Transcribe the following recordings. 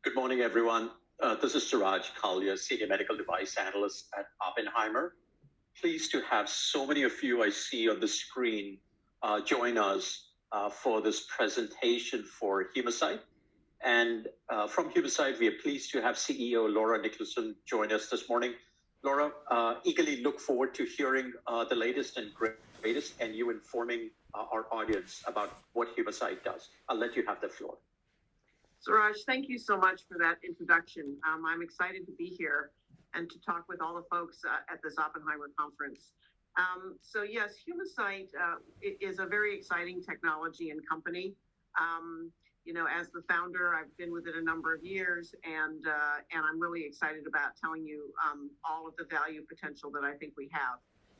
Good morning, everyone. This is Suraj Kalia, Senior Medical Device Analyst at Oppenheimer. Pleased to have so many of you I see on the screen join us for this presentation for Humacyte. And from Humacyte, we are pleased to have CEO Laura Niklason join us this morning. Laura, eagerly look forward to hearing the latest and greatest and you informing our audience about what Humacyte does. I'll let you have the floor. Suraj, thank you so much for that introduction. I'm excited to be here and to talk with all the folks at this Oppenheimer conference. So yes, Humacyte is a very exciting technology and company. As the founder, I've been with it a number of years, and I'm really excited about telling you all of the value potential that I think we have.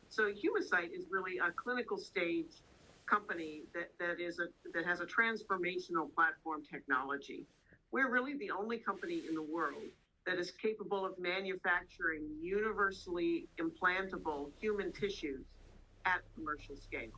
So Humacyte is really a clinical stage company that has a transformational platform technology. We're really the only company in the world that is capable of manufacturing universally implantable human tissues at commercial scale.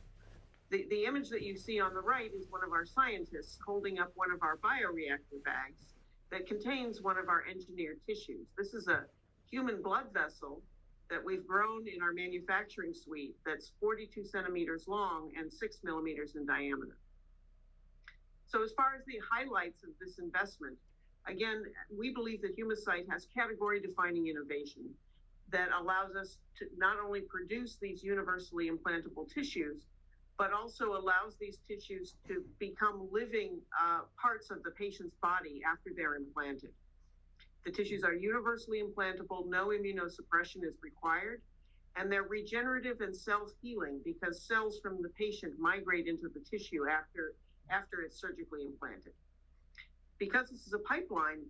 The image that you see on the right is one of our scientists holding up one of our bioreactor bags that contains one of our engineered tissues. This is a human blood vessel that we've grown in our manufacturing suite that's 42 centimeters long and 6 millimeters in diameter. So as far as the highlights of this investment, again, we believe that Humacyte has category-defining innovation that allows us to not only produce these universally implantable tissues, but also allows these tissues to become living parts of the patient's body after they're implanted. The tissues are universally implantable, no immunosuppression is required, and they're regenerative and self-healing because cells from the patient migrate into the tissue after it's surgically implanted. Because this is a pipeline,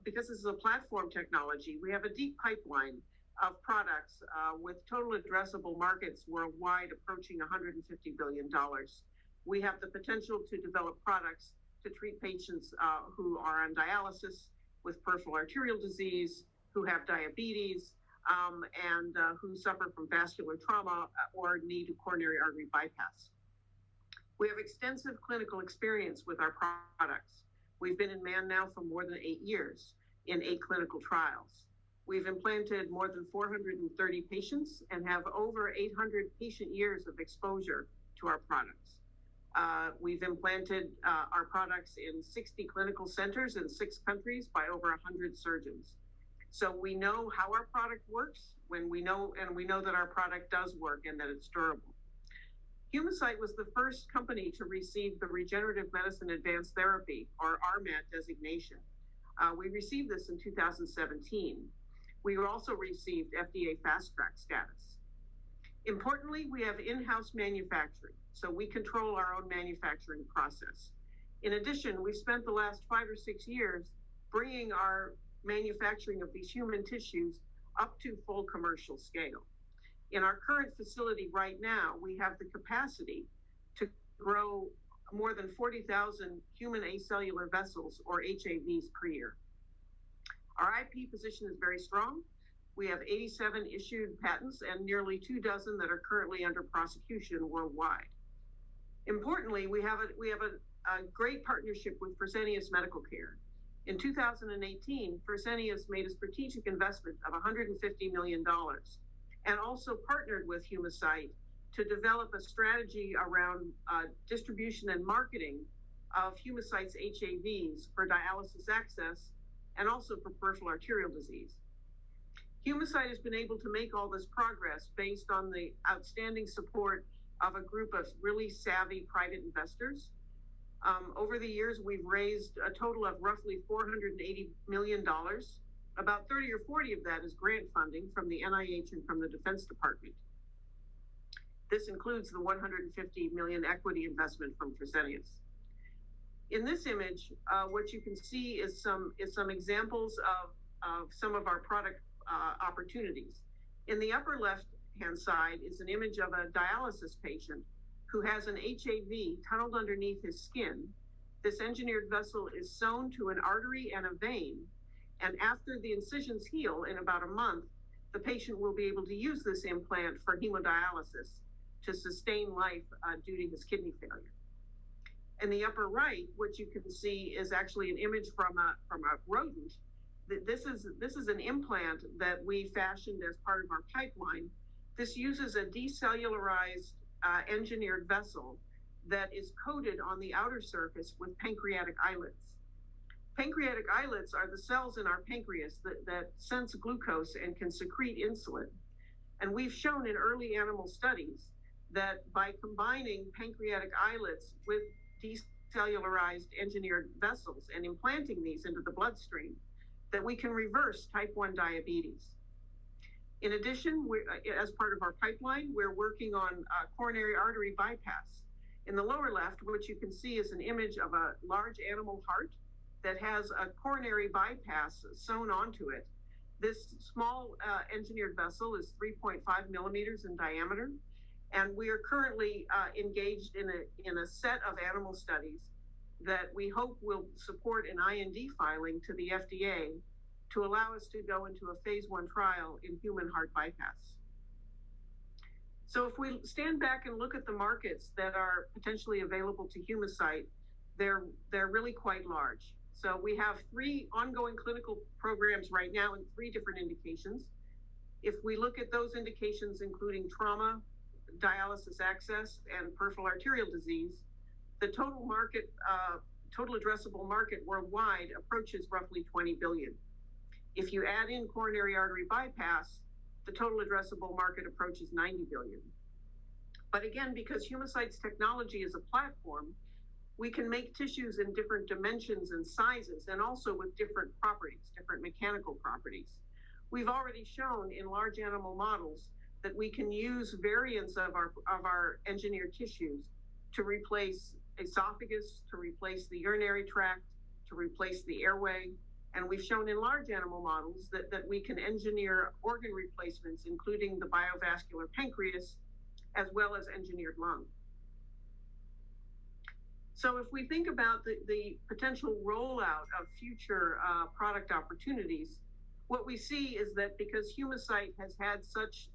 because this is a platform technology, we have a deep pipeline of products with total addressable markets worldwide approaching $150 billion. We have the potential to develop products to treat patients who are on dialysis, with peripheral arterial disease, who have diabetes, and who suffer from vascular trauma or need a coronary artery bypass. We have extensive clinical experience with our products. We've been in man now for more than 8 years in 8 clinical trials. We've implanted more than 430 patients and have over 800 patient years of exposure to our products. We've implanted our products in 60 clinical centers in 6 countries by over 100 surgeons. So we know how our product works we know that our product does work and that it's durable. Humacyte was the first company to receive the Regenerative Medicine Advanced Therapy, or RMAT designation. We received this in 2017. We also received FDA Fast Track status. Importantly, we have in-house manufacturing, so we control our own manufacturing process. In addition, we've spent the last 5 or 6 years bringing our manufacturing of these human tissues up to full commercial scale. In our current facility right now, we have the capacity to grow more than 40,000 human acellular vessels, or HAVs, per year. Our IP position is very strong. We have 87 issued patents and nearly 24 that are currently under prosecution worldwide. Importantly, we have a great partnership with Fresenius Medical Care. In 2018, Fresenius made a strategic investment of $150 million and also partnered with Humacyte to develop a strategy around distribution and marketing of Humacyte's HAVs for dialysis access and also for peripheral arterial disease. Humacyte has been able to make all this progress based on the outstanding support of a group of really savvy private investors. Over the years, we've raised a total of roughly $480 million. About 30 or 40 of that is grant funding from the NIH and from the Defense Department. This includes the $150 million equity investment from Fresenius. In this image, what you can see is some examples of some of our product opportunities. In the upper left-hand side is an image of a dialysis patient who has an HAV tunneled underneath his skin. This engineered vessel is sewn to an artery and a vein, and after the incisions heal in about a month, the patient will be able to use this implant for hemodialysis to sustain life due to his kidney failure. In the upper right, what you can see is actually an image from a rodent. This is an implant that we fashioned as part of our pipeline. This uses a decellularized engineered vessel that is coated on the outer surface with pancreatic islets. Pancreatic islets are the cells in our pancreas that sense glucose and can secrete insulin. And we've shown in early animal studies that by combining pancreatic islets with decellularized engineered vessels and implanting these into the bloodstream, that we can reverse type 1 diabetes. In addition, as part of our pipeline, we're working on coronary artery bypass. In the lower left, what you can see is an image of a large animal heart that has a coronary bypass sewn onto it. This small engineered vessel is 3.5 millimeters in diameter, and we are currently engaged in a set of animal studies that we hope will support an IND filing to the FDA to allow us to go into a phase 1 trial in human heart bypass. So if we stand back and look at the markets that are potentially available to Humacyte, they're really quite large. So we have 3 ongoing clinical programs right now in 3 different indications. If we look at those indications, including trauma, dialysis access, and peripheral arterial disease, the total addressable market worldwide approaches roughly 20 billion. If you add in coronary artery bypass, the total addressable market approaches 90 billion. But again, because Humacyte's technology is a platform, we can make tissues in different dimensions and sizes, and also with different properties, different mechanical properties. We've already shown in large animal models that we can use variants of our engineered tissues to replace esophagus, to replace the urinary tract, to replace the airway. And we've shown in large animal models that we can engineer organ replacements, including the biovascular pancreas, as well as engineered lung. So if we think about the potential rollout of future product opportunities, what we see is that because Humacyte has had such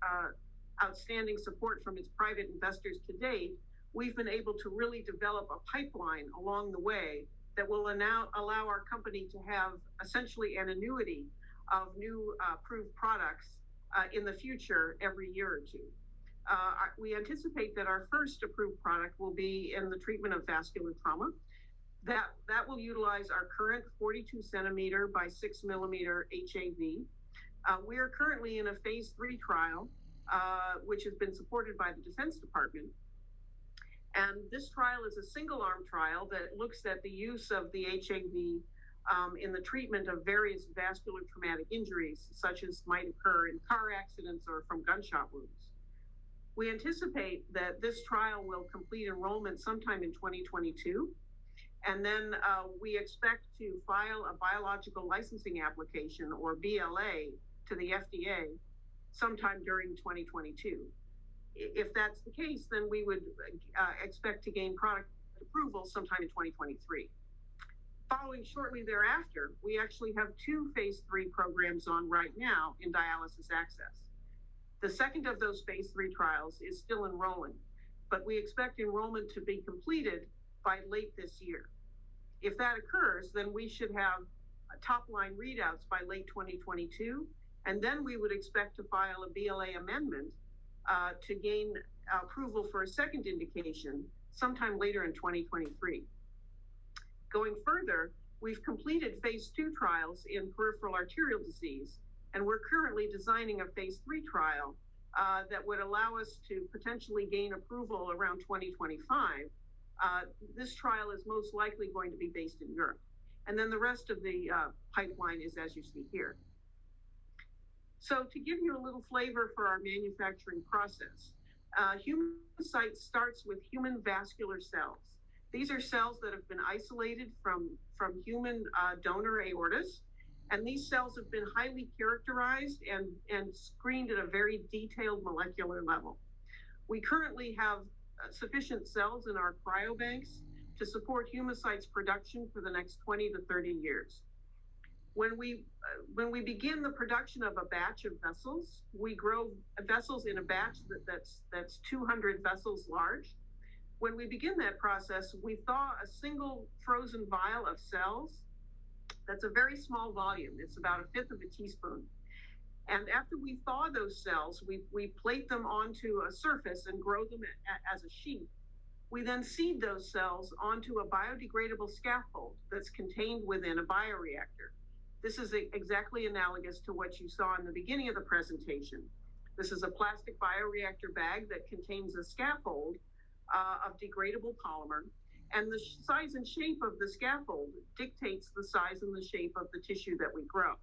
outstanding support from its private investors to date, we've been able to really develop a pipeline along the way that will now allow our company to have essentially an annuity of new approved products in the future every year or two. We anticipate that our first approved product will be in the treatment of vascular trauma. That will utilize our current 42 centimeter by 6 millimeter HAV. We are currently in a phase 3 trial, which has been supported by the Defense Department. And this trial is a single-arm trial that looks at the use of the HAV in the treatment of various vascular traumatic injuries, such as might occur in car accidents or from gunshot wounds. We anticipate that this trial will complete enrollment sometime in 2022. And then we expect to file a biological licensing application, or BLA, to the FDA sometime during 2022. If that's the case, then we would expect to gain product approval sometime in 2023. Following shortly thereafter, we actually have 2 phase 3 programs on right now in dialysis access. The second of those phase 3 trials is still enrolling, but we expect enrollment to be completed by late this year. If that occurs, then we should have top-line readouts by late 2022, and then we would expect to file a BLA amendment to gain approval for a second indication sometime later in 2023. Going further, we've completed phase 2 trials in peripheral arterial disease, and we're currently designing a phase 3 trial that would allow us to potentially gain approval around 2025. This trial is most likely going to be based in Europe. And then the rest of the pipeline is as you see here. So to give you a little flavor for our manufacturing process, Humacyte starts with human vascular cells. These are cells that have been isolated from human donor aortas, and these cells have been highly characterized and screened at a very detailed molecular level. We currently have sufficient cells in our cryobanks to support Humacyte's production for the next 20 to 30 years. When we begin the production of a batch of vessels, we grow vessels in a batch that's 200 vessels large. When we begin that process, we thaw a single frozen vial of cells. That's a very small volume. It's about a fifth of a teaspoon. And after we thaw those cells, we plate them onto a surface and grow them as a sheet. We then seed those cells onto a biodegradable scaffold that's contained within a bioreactor. This is exactly analogous to what you saw in the beginning of the presentation. This is a plastic bioreactor bag that contains a scaffold of degradable polymer, and the size and shape of the scaffold dictates the size and the shape of the tissue that we grow.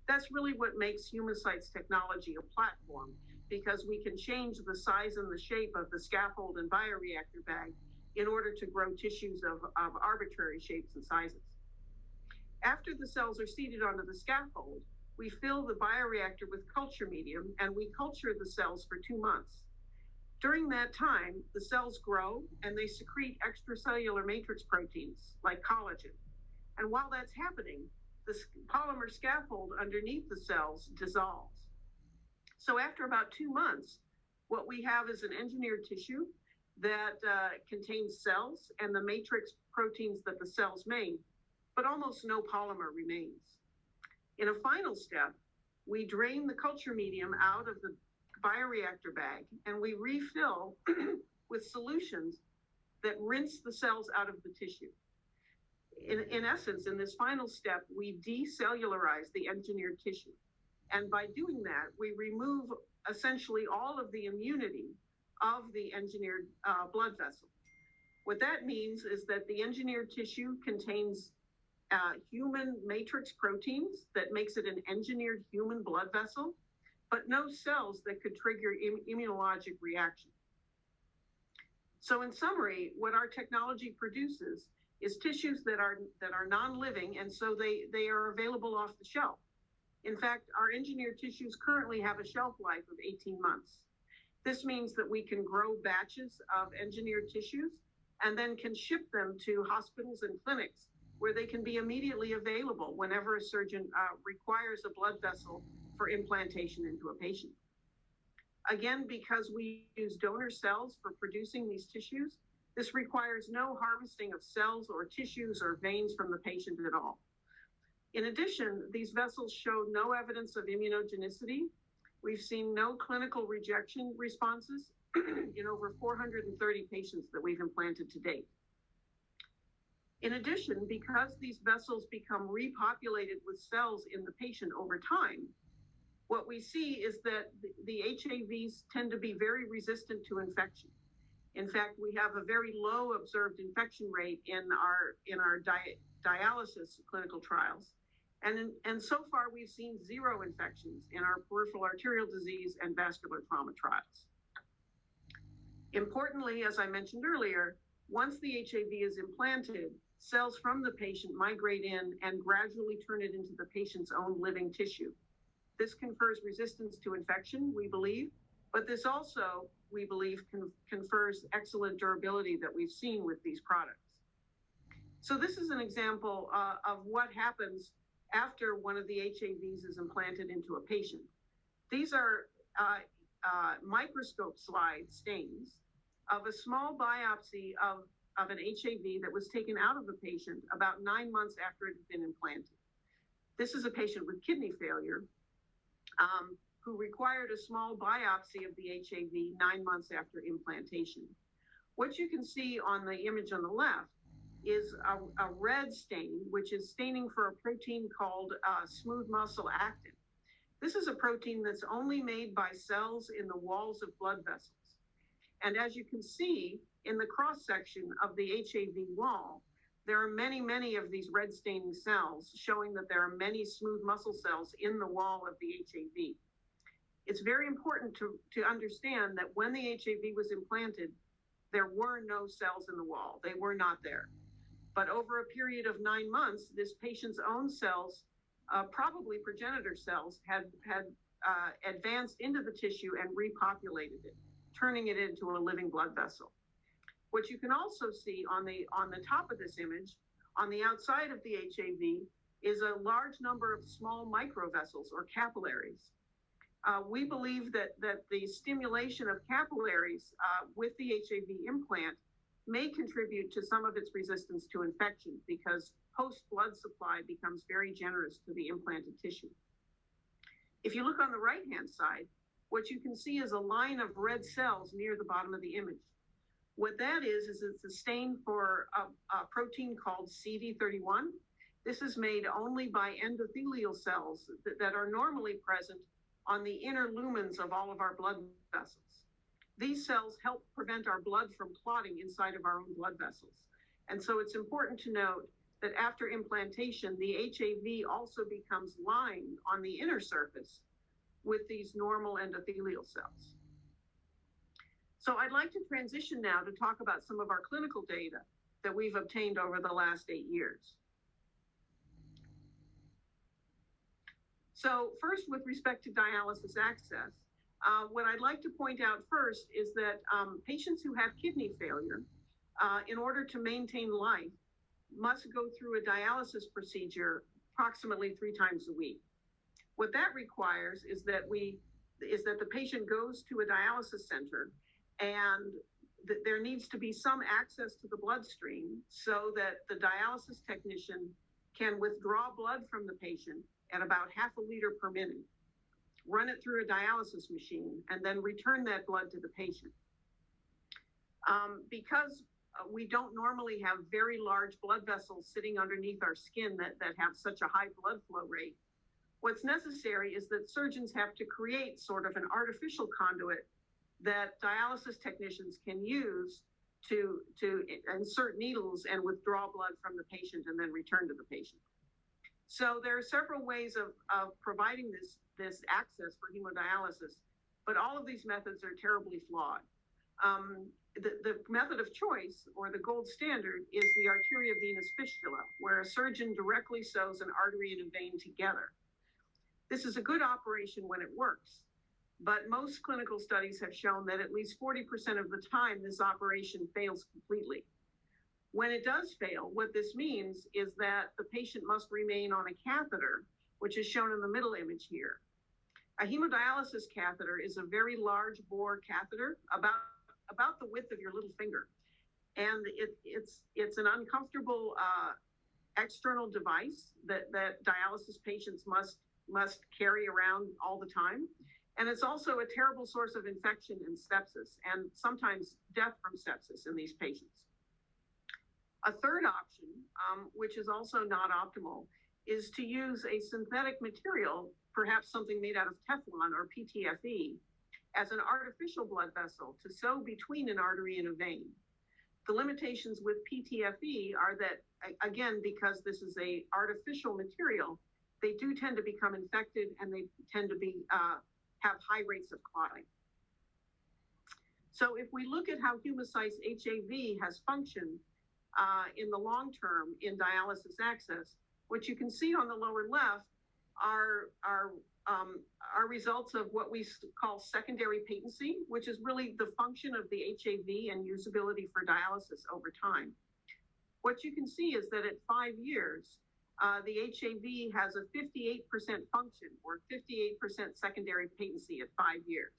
That's really what makes Humacyte's technology a platform, because we can change the size and the shape of the scaffold and bioreactor bag in order to grow tissues of arbitrary shapes and sizes. After the cells are seeded onto the scaffold, we fill the bioreactor with culture medium and we culture the cells for 2 months. During that time, the cells grow and they secrete extracellular matrix proteins like collagen. And while that's happening, the polymer scaffold underneath the cells dissolves. So after about 2 months, what we have is an engineered tissue that contains cells and the matrix proteins that the cells made, but almost no polymer remains. In a final step, we drain the culture medium out of the bioreactor bag and we refill with solutions that rinse the cells out of the tissue. In essence, in this final step, we decellularize the engineered tissue. And by doing that, we remove essentially all of the immunity of the engineered blood vessel. What that means is that the engineered tissue contains human matrix proteins that makes it an engineered human blood vessel, but no cells that could trigger immunologic reaction. So in summary, what our technology produces is tissues that are non-living, and so they are available off the shelf. In fact, our engineered tissues currently have a shelf life of 18 months. This means that we can grow batches of engineered tissues and then can ship them to hospitals and clinics where they can be immediately available whenever a surgeon requires a blood vessel for implantation into a patient. Again, because we use donor cells for producing these tissues, this requires no harvesting of cells or tissues or veins from the patient at all. In addition, these vessels show no evidence of immunogenicity. We've seen no clinical rejection responses in over 430 patients that we've implanted to date. In addition, because these vessels become repopulated with cells in the patient over time, what we see is that the HAVs tend to be very resistant to infection. In fact, we have a very low observed infection rate in our dialysis clinical trials. And so far, we've seen 0 infections in our peripheral arterial disease and vascular trauma trials. Importantly, as I mentioned earlier, once the HAV is implanted, cells from the patient migrate in and gradually turn it into the patient's own living tissue. This confers resistance to infection, we believe, but this also, we believe, confers excellent durability that we've seen with these products. So this is an example of what happens after one of the HAVs is implanted into a patient. These are microscope slide stains of a small biopsy of an HAV that was taken out of the patient about 9 months after it had been implanted. This is a patient with kidney failure who required a small biopsy of the HAV 9 months after implantation. What you can see on the image on the left is a red stain, which is staining for a protein called smooth muscle actin. This is a protein that's only made by cells in the walls of blood vessels. And as you can see in the cross-section of the HAV wall, there are many, many of these red staining cells showing that there are many smooth muscle cells in the wall of the HAV. It's very important to understand that when the HAV was implanted, there were no cells in the wall. They were not there. But over a period of 9 months, this patient's own cells, probably progenitor cells, had advanced into the tissue and repopulated it, turning it into a living blood vessel. What you can also see on the top of this image, on the outside of the HAV, is a large number of small microvessels or capillaries. We believe that the stimulation of capillaries with the HAV implant may contribute to some of its resistance to infection because host blood supply becomes very generous to the implanted tissue. If you look on the right-hand side, what you can see is a line of red cells near the bottom of the image. What that is it's a stain for a protein called CD31. This is made only by endothelial cells that are normally present on the inner lumens of all of our blood vessels. These cells help prevent our blood from clotting inside of our own blood vessels. And so it's important to note that after implantation, the HAV also becomes lined on the inner surface with these normal endothelial cells. So I'd like to transition now to talk about some of our clinical data that we've obtained over the last 8 years. So first, with respect to dialysis access, what I'd like to point out first is that patients who have kidney failure, in order to maintain life, must go through a dialysis procedure approximately 3 times a week. What that requires is that the patient goes to a dialysis center, and there needs to be some access to the bloodstream so that the dialysis technician can withdraw blood from the patient at about ½ liter per minute, run it through a dialysis machine, and then return that blood to the patient. Because we don't normally have very large blood vessels sitting underneath our skin that have such a high blood flow rate, what's necessary is that surgeons have to create sort of an artificial conduit that dialysis technicians can use to insert needles and withdraw blood from the patient and then return to the patient. So there are several ways of providing this access for hemodialysis, but all of these methods are terribly flawed. The method of choice, or the gold standard, is the arteriovenous fistula, where a surgeon directly sews an artery and a vein together. This is a good operation when it works, but most clinical studies have shown that at least 40% of the time this operation fails completely. When it does fail, what this means is that the patient must remain on a catheter, which is shown in the middle image here. A hemodialysis catheter is a very large bore catheter, about the width of your little finger. And it's an uncomfortable external device that dialysis patients must carry around all the time. And it's also a terrible source of infection and sepsis, and sometimes death from sepsis in these patients. A third option, which is also not optimal, is to use a synthetic material, perhaps something made out of Teflon or PTFE, as an artificial blood vessel to sew between an artery and a vein. The limitations with PTFE are that, again, because this is an artificial material, they do tend to become infected, and they tend to have high rates of clotting. So if we look at how Humacyte's HAV has functioned in the long term in dialysis access, what you can see on the lower left are results of what we call secondary patency, which is really the function of the HAV and usability for dialysis over time. What you can see is that at 5 years, the HAV has a 58% function, or 58% secondary patency at 5 years.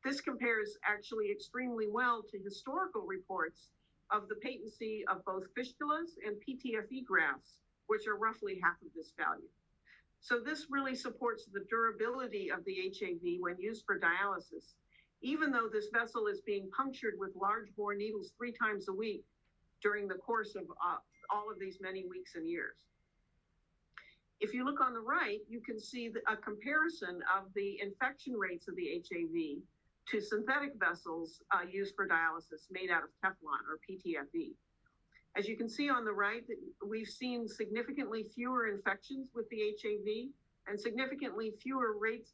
This compares actually extremely well to historical reports of the patency of both fistulas and PTFE grafts, which are roughly half of this value. So this really supports the durability of the HAV when used for dialysis, even though this vessel is being punctured with large bore needles 3 times a week during the course of all of these many weeks and years. If you look on the right, you can see a comparison of the infection rates of the HAV to synthetic vessels used for dialysis made out of Teflon or PTFE. As you can see on the right, we've seen significantly fewer infections with the HAV and significantly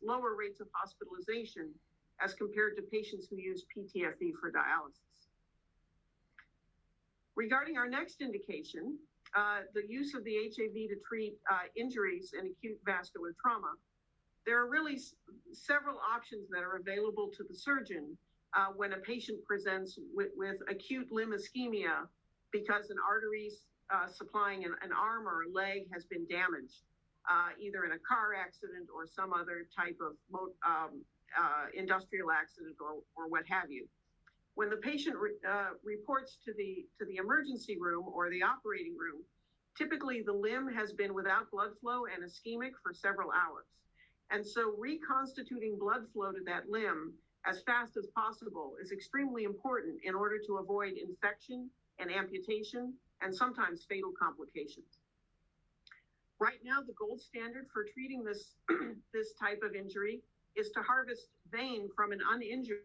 lower rates of hospitalization as compared to patients who use PTFE for dialysis. Regarding our next indication, the use of the HAV to treat injuries and acute vascular trauma, there are really several options that are available to the surgeon when a patient presents with acute limb ischemia because an artery supplying an arm or a leg has been damaged, either in a car accident or some other type of industrial accident or what have you. When the patient reports to the emergency room or the operating room, typically the limb has been without blood flow and ischemic for several hours. And so reconstituting blood flow to that limb as fast as possible is extremely important in order to avoid infection and amputation and sometimes fatal complications. Right now, the gold standard for treating this, this type of injury is to harvest vein from an uninjured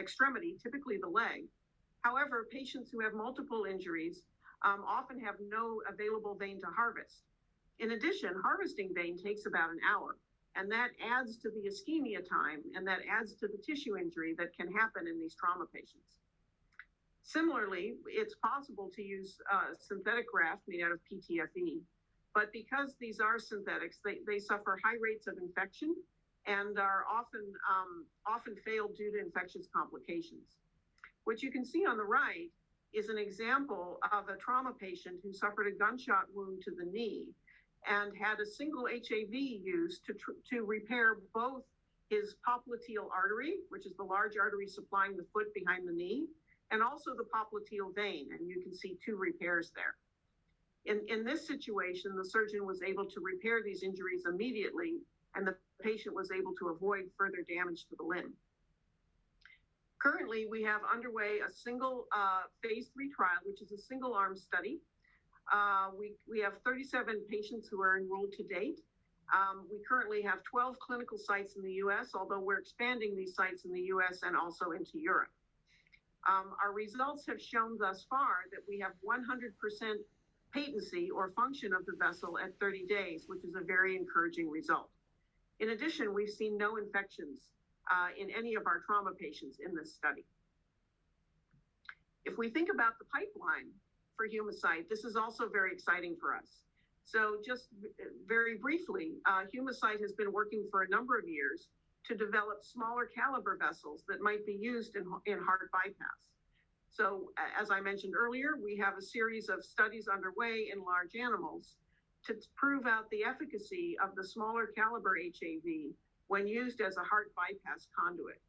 extremity, typically the leg. However, patients who have multiple injuries often have no available vein to harvest. In addition, harvesting vein takes about an hour, and that adds to the ischemia time, and that adds to the tissue injury that can happen in these trauma patients. Similarly, it's possible to use synthetic graft made out of PTFE, but because these are synthetics, they suffer high rates of infection and are often fail due to infectious complications. What you can see on the right is an example of a trauma patient who suffered a gunshot wound to the knee and had a single HAV used to repair both his popliteal artery, which is the large artery supplying the foot behind the knee, and also the popliteal vein, and you can see two repairs there. In this situation, the surgeon was able to repair these injuries immediately, and the patient was able to avoid further damage to the limb. Currently, we have underway a single phase 3 trial, which is a single arm study. We have 37 patients who are enrolled to date. We currently have 12 clinical sites in the US, although we're expanding these sites in the US and also into Europe. Our results have shown thus far that we have 100% patency or function of the vessel at 30 days, which is a very encouraging result. In addition, we've seen no infections in any of our trauma patients in this study. If we think about the pipeline for Humacyte, this is also very exciting for us. So just very briefly, Humacyte has been working for a number of years to develop smaller caliber vessels that might be used in heart bypass. So as I mentioned earlier, we have a series of studies underway in large animals to prove out the efficacy of the smaller caliber HAV when used as a heart bypass conduit.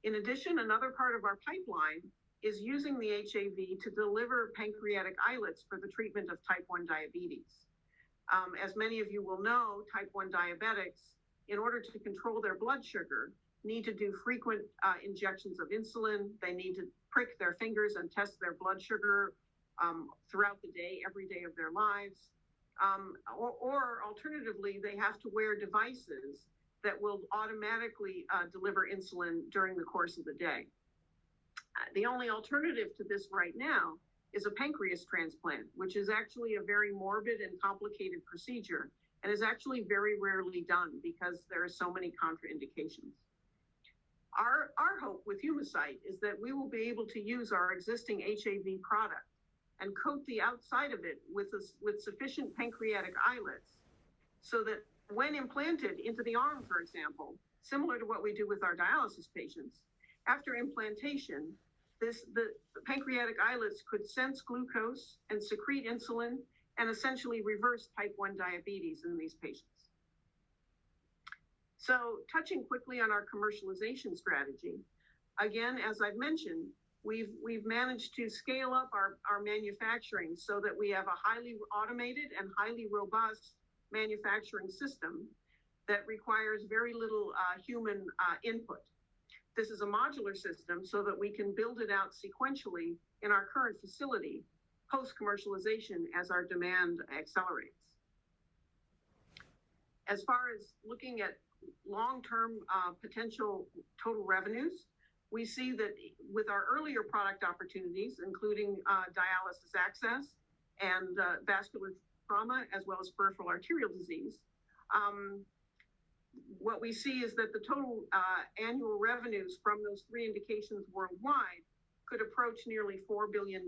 In addition, another part of our pipeline is using the HAV to deliver pancreatic islets for the treatment of type 1 diabetes. As many of you will know, type 1 diabetics, in order to control their blood sugar, need to do frequent injections of insulin. They need to prick their fingers and test their blood sugar throughout the day, every day of their lives. Or alternatively, they have to wear devices that will automatically deliver insulin during the course of the day. The only alternative to this right now is a pancreas transplant, which is actually a very morbid and complicated procedure and is actually very rarely done because there are so many contraindications. Our hope with Humacyte is that we will be able to use our existing HAV product and coat the outside of it with sufficient pancreatic islets so that when implanted into the arm, for example, similar to what we do with our dialysis patients, after implantation, the pancreatic islets could sense glucose and secrete insulin and essentially reverse type 1 diabetes in these patients. So touching quickly on our commercialization strategy, again, as I've mentioned, we've managed to scale up our manufacturing so that we have a highly automated and highly robust manufacturing system that requires very little human input. This is a modular system so that we can build it out sequentially in our current facility post-commercialization as our demand accelerates. As far as looking at long-term potential total revenues, we see that with our earlier product opportunities, including dialysis access and vascular trauma, as well as peripheral arterial disease, what we see is that the total annual revenues from those three indications worldwide could approach nearly $4 billion.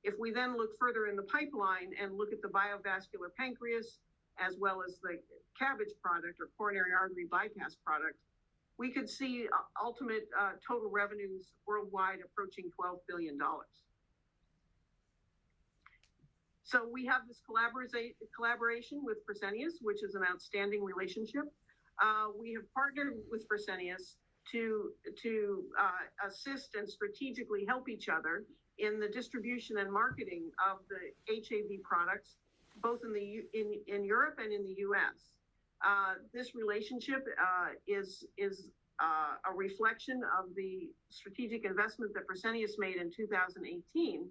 If we then look further in the pipeline and look at the biovascular pancreas, as well as the CABG product or coronary artery bypass product, we could see ultimate total revenues worldwide approaching $12 billion. So we have this collaboration with Fresenius, which is an outstanding relationship. we have partnered with Fresenius to assist and strategically help each other in the distribution and marketing of the HAV products, both in Europe and in the U.S. This relationship is a reflection of the strategic investment that Fresenius made in 2018,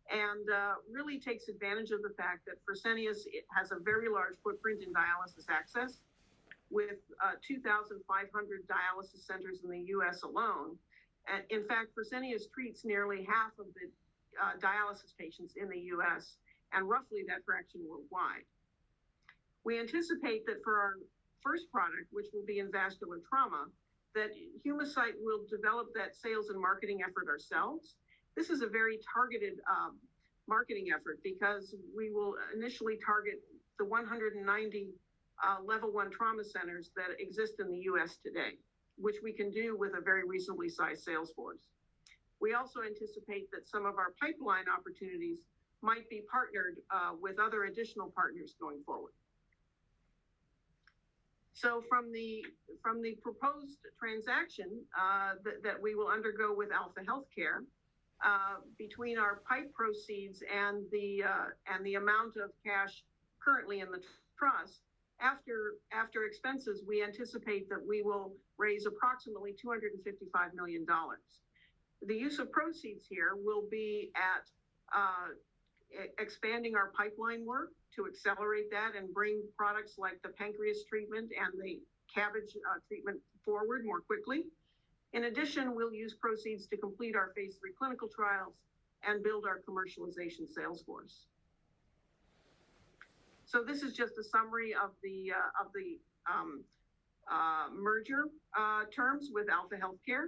and really takes advantage of the fact that Fresenius has a very large footprint in dialysis access, with 2,500 dialysis centers in the U.S. alone. And in fact, Fresenius treats nearly half of the dialysis patients in the U.S. and roughly that fraction worldwide. We anticipate that for our first product, which will be in vascular trauma, that Humacyte will develop that sales and marketing effort ourselves. This is a very targeted marketing effort because we will initially target the 190 level 1 trauma centers that exist in the U.S. today, which we can do with a very reasonably sized sales force. We also anticipate that some of our pipeline opportunities might be partnered with other additional partners going forward. So from the proposed transaction that we will undergo with Alpha Healthcare, between our PIPE proceeds and the amount of cash currently in the trust, after expenses, we anticipate that we will raise approximately $255 million. The use of proceeds here will be at expanding our pipeline work to accelerate that and bring products like the pancreas treatment and the cabbage treatment forward more quickly. In addition, we'll use proceeds to complete our phase 3 clinical trials and build our commercialization sales force. So this is just a summary of the merger terms with Alpha Healthcare.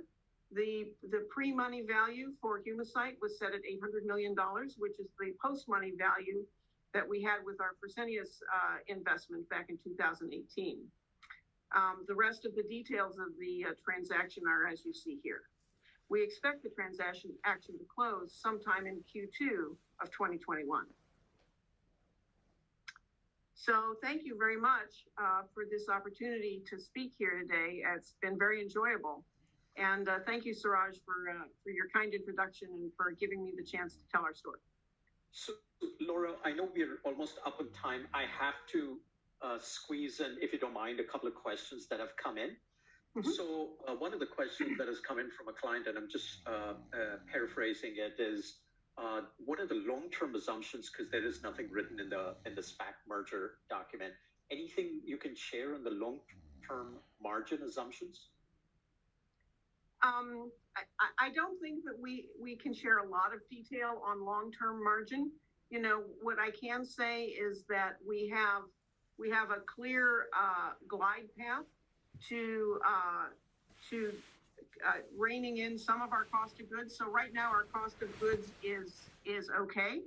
The pre-money value for Humacyte was set at $800 million, which is the post-money value that we had with our Fresenius investment back in 2018. The rest of the details of the transaction are as you see here. We expect the transaction to close sometime in Q2 of 2021. So thank you very much for this opportunity to speak here today. It's been very enjoyable. And thank you, Suraj, for your kind introduction and for giving me the chance to tell our story. So, Laura, I know we're almost up on time. I have to squeeze in, if you don't mind, a couple of questions that have come in. Mm-hmm. So one of the questions that has come in from a client, and I'm just paraphrasing it, is what are the long-term assumptions? Because there is nothing written in the SPAC merger document. Anything you can share on the long-term margin assumptions? I don't think that we can share a lot of detail on long-term margin. You know, what I can say is that we have a clear glide path to reining in some of our cost of goods. So right now our cost of goods is okay.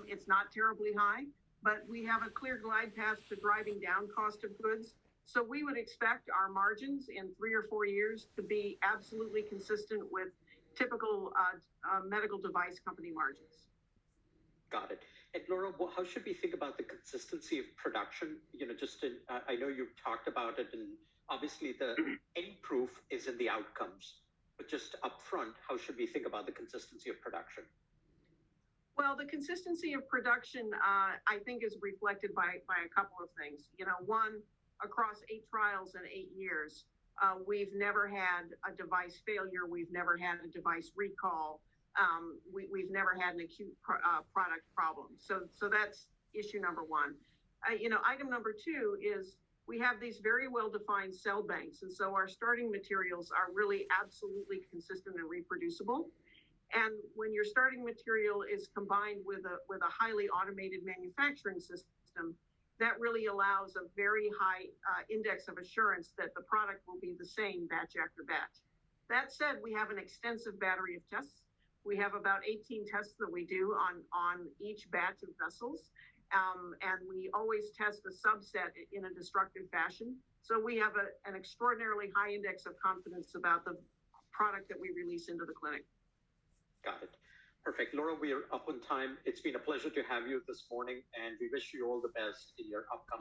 It's not terribly high, but we have a clear glide path to driving down cost of goods. So we would expect our margins in 3 or 4 years to be absolutely consistent with typical medical device company margins. Got it. And Laura, how should we think about the consistency of production? You know, I know you've talked about it, and obviously the end proof is in the outcomes, but just upfront, how should we think about the consistency of production? Well, the consistency of production, I think, is reflected by a couple of things. You know, one, across 8 trials in 8 years, we've never had a device failure. We've never had a device recall. We've never had an acute product problem. So that's issue number one. You know, item number 2 is we have these very well-defined cell banks. And so our starting materials are really absolutely consistent and reproducible. And when your starting material is combined with a highly automated manufacturing system, that really allows a very high index of assurance that the product will be the same batch after batch. That said, we have an extensive battery of tests. We have about 18 tests that we do on each batch of vessels. And we always test a subset in a destructive fashion. So we have an extraordinarily high index of confidence about the product that we release into the clinic. Got it. Perfect. Laura, we are up on time. It's been a pleasure to have you this morning, and we wish you all the best in your upcoming